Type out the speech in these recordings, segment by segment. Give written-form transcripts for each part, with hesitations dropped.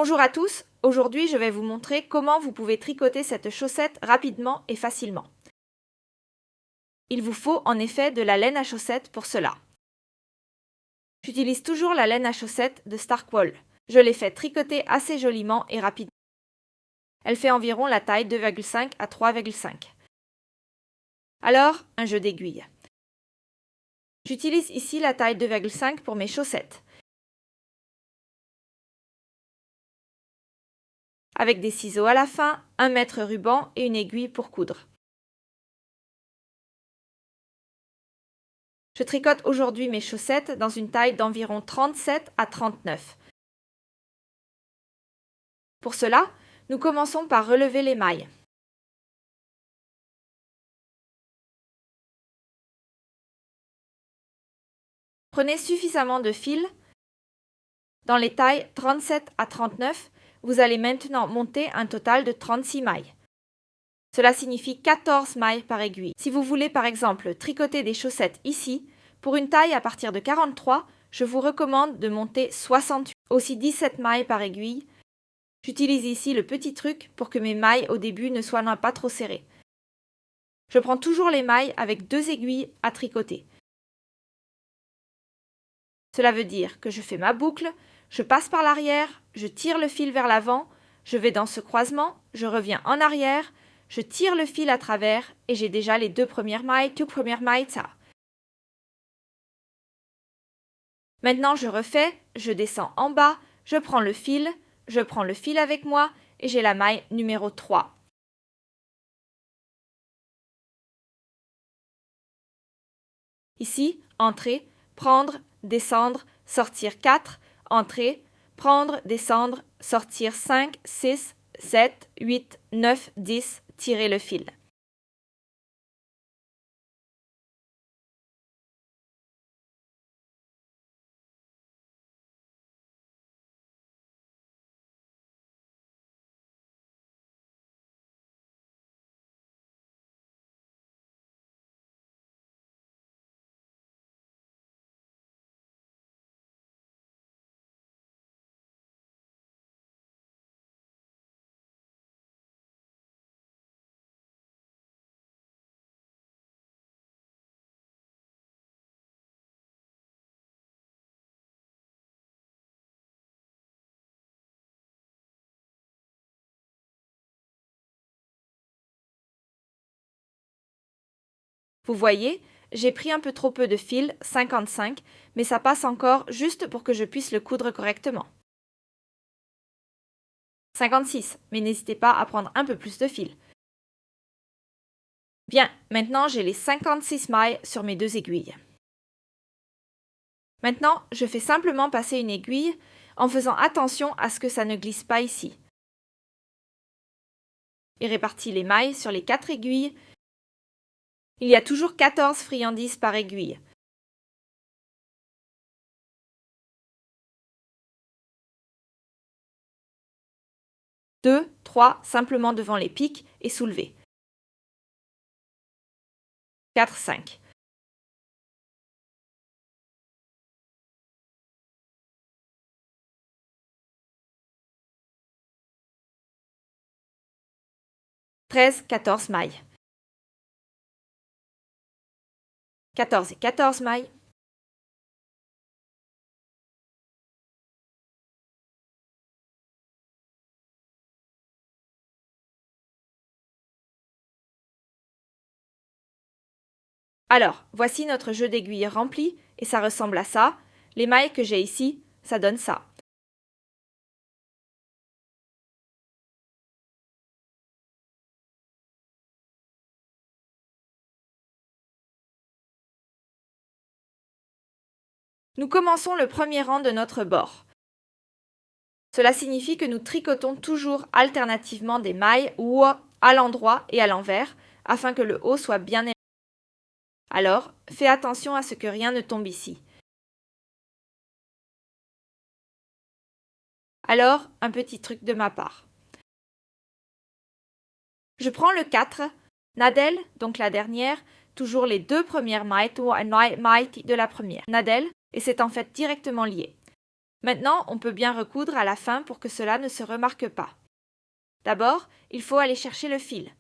Bonjour à tous, aujourd'hui je vais vous montrer comment vous pouvez tricoter cette chaussette rapidement et facilement. Il vous faut en effet de la laine à chaussettes pour cela. J'utilise toujours la laine à chaussettes de Starkwool. Je l'ai fait tricoter assez joliment et rapidement. Elle fait environ la taille 2,5 à 3,5. Alors, un jeu d'aiguilles. J'utilise ici la taille 2,5 pour mes chaussettes. Avec des ciseaux à la fin, un mètre ruban et une aiguille pour coudre. Je tricote aujourd'hui mes chaussettes dans une taille d'environ 37 à 39. Pour cela, nous commençons par relever les mailles. Prenez suffisamment de fil. Dans les tailles 37 à 39, vous allez maintenant monter un total de 36 mailles. Cela signifie 14 mailles par aiguille. Si vous voulez par exemple tricoter des chaussettes ici, pour une taille à partir de 43, je vous recommande de monter 68, aussi 17 mailles par aiguille. J'utilise ici le petit truc pour que mes mailles au début ne soient pas trop serrées. Je prends toujours les mailles avec 2 aiguilles à tricoter. Cela veut dire que je fais ma boucle, je passe par l'arrière, je tire le fil vers l'avant, je vais dans ce croisement, je reviens en arrière, je tire le fil à travers et j'ai déjà les deux premières mailles. Ça. Maintenant je refais, je descends en bas, je prends le fil avec moi et j'ai la maille numéro 3. Ici, entrer, prendre, descendre, sortir 4, entrer, prendre, descendre, sortir 5, 6, 7, 8, 9, 10, tirer le fil. Vous voyez, j'ai pris un peu trop peu de fil, 55, mais ça passe encore juste pour que je puisse le coudre correctement. 56, mais n'hésitez pas à prendre un peu plus de fil. Bien, maintenant j'ai les 56 mailles sur mes 2 aiguilles. Maintenant, je fais simplement passer une aiguille en faisant attention à ce que ça ne glisse pas ici. Et répartis les mailles sur les 4 aiguilles. Il y a toujours 14 friandises par aiguille. Deux, 3 simplement devant les pics et soulever. 4, 5. « 13, 14 mailles. 14 et 14 mailles. Alors, voici notre jeu d'aiguilles rempli et ça ressemble à ça. Les mailles que j'ai ici, ça donne ça. Nous commençons le premier rang de notre bord. Cela signifie que nous tricotons toujours alternativement des mailles ou à l'endroit et à l'envers afin que le haut soit bien élevé. Alors, fais attention à ce que rien ne tombe ici. Alors, un petit truc de ma part. Je prends le 4, nadel, donc la dernière, toujours les 2 premières mailles de la première, nadel, et c'est en fait directement lié. Maintenant, on peut bien recoudre à la fin pour que cela ne se remarque pas. D'abord, il faut aller chercher le fil.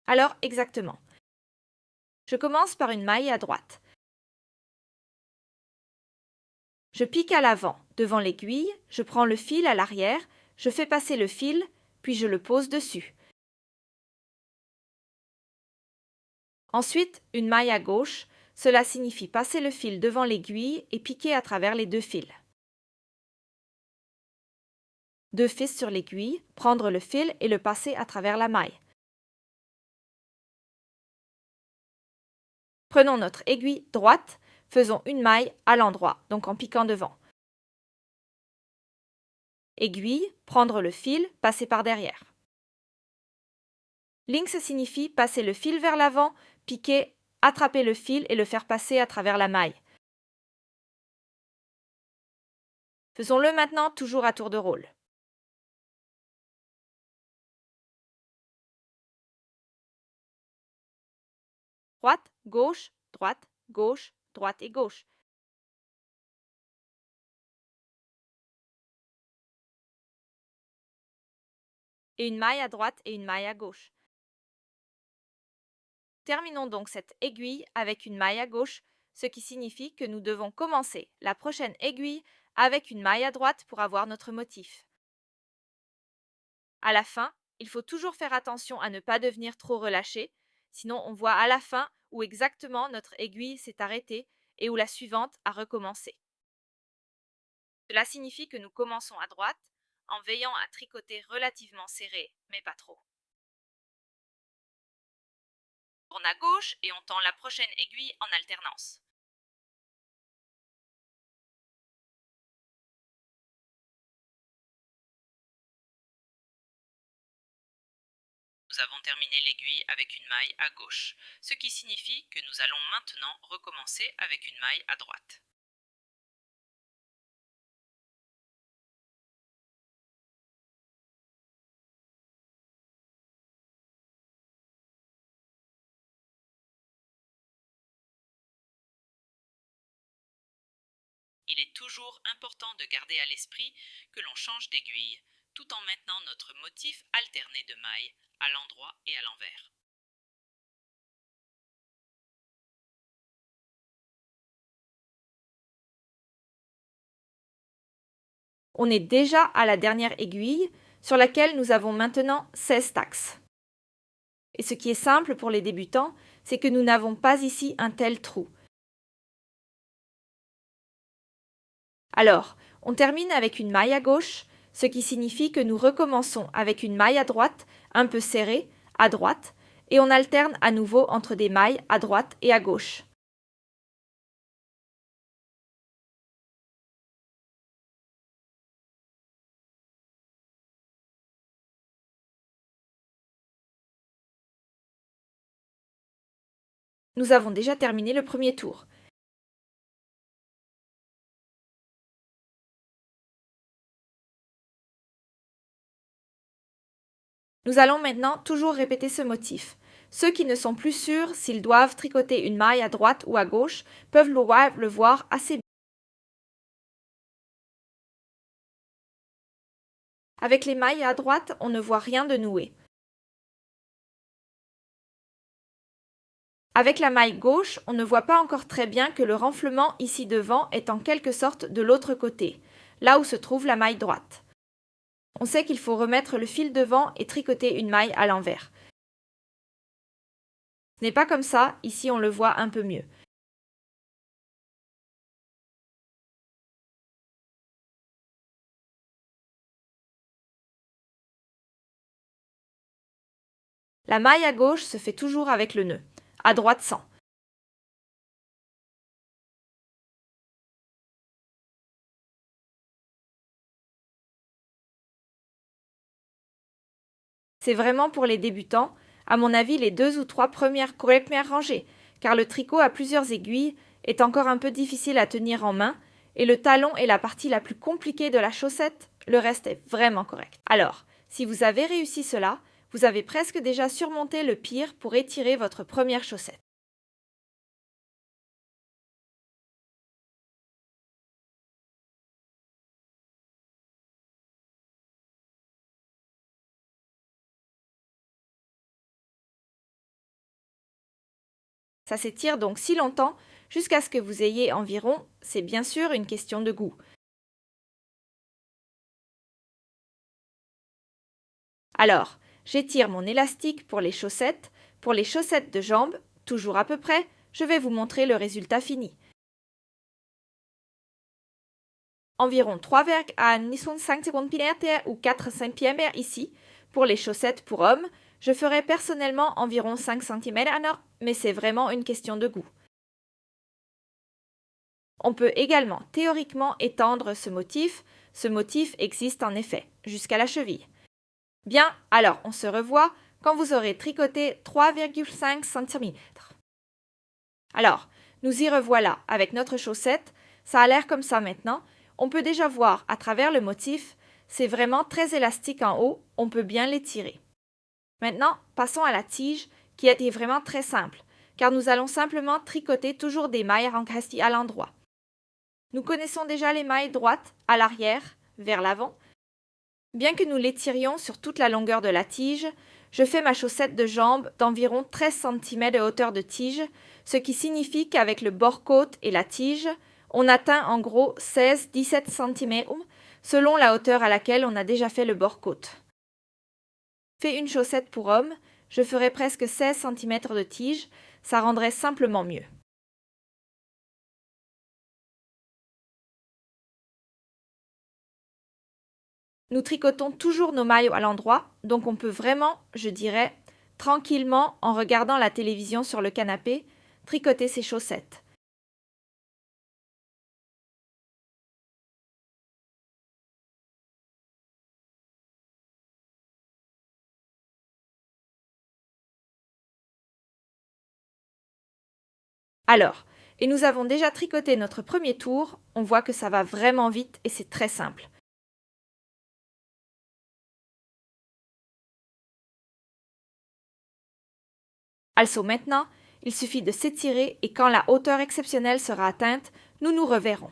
Alors, exactement. Je commence par une maille à droite. Je pique à l'avant, devant l'aiguille, je prends le fil à l'arrière, je fais passer le fil, puis je le pose dessus. Ensuite, une maille à gauche, cela signifie passer le fil devant l'aiguille et piquer à travers les deux fils. Deux fils sur l'aiguille, prendre le fil et le passer à travers la maille. Prenons notre aiguille droite, faisons une maille à l'endroit, donc en piquant devant. Aiguille, prendre le fil, passer par derrière. Links signifie passer le fil vers l'avant, piquer, attraper le fil et le faire passer à travers la maille. Faisons-le maintenant toujours à tour de rôle. Droite, gauche, droite, gauche, droite et gauche. Et une maille à droite et une maille à gauche. Terminons donc cette aiguille avec une maille à gauche, ce qui signifie que nous devons commencer la prochaine aiguille avec une maille à droite pour avoir notre motif. À la fin, il faut toujours faire attention à ne pas devenir trop relâché, sinon on voit à la fin où exactement notre aiguille s'est arrêtée et où la suivante a recommencé. Cela signifie que nous commençons à droite en veillant à tricoter relativement serré, mais pas trop. On tourne à gauche et on tend la prochaine aiguille en alternance. Nous avons terminé l'aiguille avec une maille à gauche, ce qui signifie que nous allons maintenant recommencer avec une maille à droite. Il est toujours important de garder à l'esprit que l'on change d'aiguille, tout en maintenant notre motif alterné de mailles, à l'endroit et à l'envers. On est déjà à la dernière aiguille, sur laquelle nous avons maintenant 16 taxes. Et ce qui est simple pour les débutants, c'est que nous n'avons pas ici un tel trou. Alors, on termine avec une maille à gauche, ce qui signifie que nous recommençons avec une maille à droite, un peu serrée, à droite, et on alterne à nouveau entre des mailles à droite et à gauche. Nous avons déjà terminé le premier tour. Nous allons maintenant toujours répéter ce motif. Ceux qui ne sont plus sûrs s'ils doivent tricoter une maille à droite ou à gauche peuvent le voir assez bien. Avec les mailles à droite, on ne voit rien de noué. Avec la maille gauche, on ne voit pas encore très bien que le renflement ici devant est en quelque sorte de l'autre côté, là où se trouve la maille droite. On sait qu'il faut remettre le fil devant et tricoter une maille à l'envers. Ce n'est pas comme ça, ici on le voit un peu mieux. La maille à gauche se fait toujours avec le nœud, à droite sans. C'est vraiment pour les débutants, à mon avis les 2 ou 3 premières rangées, car le tricot à plusieurs aiguilles est encore un peu difficile à tenir en main, et le talon est la partie la plus compliquée de la chaussette, le reste est vraiment correct. Alors, si vous avez réussi cela, vous avez presque déjà surmonté le pire pour étirer votre première chaussette. Ça s'étire donc si longtemps jusqu'à ce que vous ayez environ, c'est bien sûr une question de goût. Alors, j'étire mon élastique pour les chaussettes. Pour les chaussettes de jambes, toujours à peu près, je vais vous montrer le résultat fini. Environ 3,5 cm ou 4 cm ici. Pour les chaussettes pour hommes, je ferai personnellement environ 5 cm, mais c'est vraiment une question de goût. On peut également théoriquement étendre ce motif. Ce motif existe en effet, jusqu'à la cheville. Bien, alors on se revoit quand vous aurez tricoté 3,5 cm. Alors, nous y revoilà avec notre chaussette. Ça a l'air comme ça maintenant. On peut déjà voir à travers le motif, c'est vraiment très élastique en haut, on peut bien l'étirer. Maintenant, passons à la tige qui est vraiment très simple, car nous allons simplement tricoter toujours des mailles rencastées à l'endroit. Nous connaissons déjà les mailles droites, à l'arrière, vers l'avant. Bien que nous l'étirions sur toute la longueur de la tige, je fais ma chaussette de jambe d'environ 13 cm de hauteur de tige, ce qui signifie qu'avec le bord-côte et la tige, on atteint en gros 16-17 cm selon la hauteur à laquelle on a déjà fait le bord-côte. Fais une chaussette pour homme, je ferai presque 16 cm de tige, ça rendrait simplement mieux. Nous tricotons toujours nos mailles à l'endroit, donc on peut vraiment, je dirais, tranquillement, en regardant la télévision sur le canapé, tricoter ses chaussettes. Alors, et nous avons déjà tricoté notre premier tour, on voit que ça va vraiment vite et c'est très simple. Also maintenant, il suffit de s'étirer et quand la hauteur exceptionnelle sera atteinte, nous nous reverrons.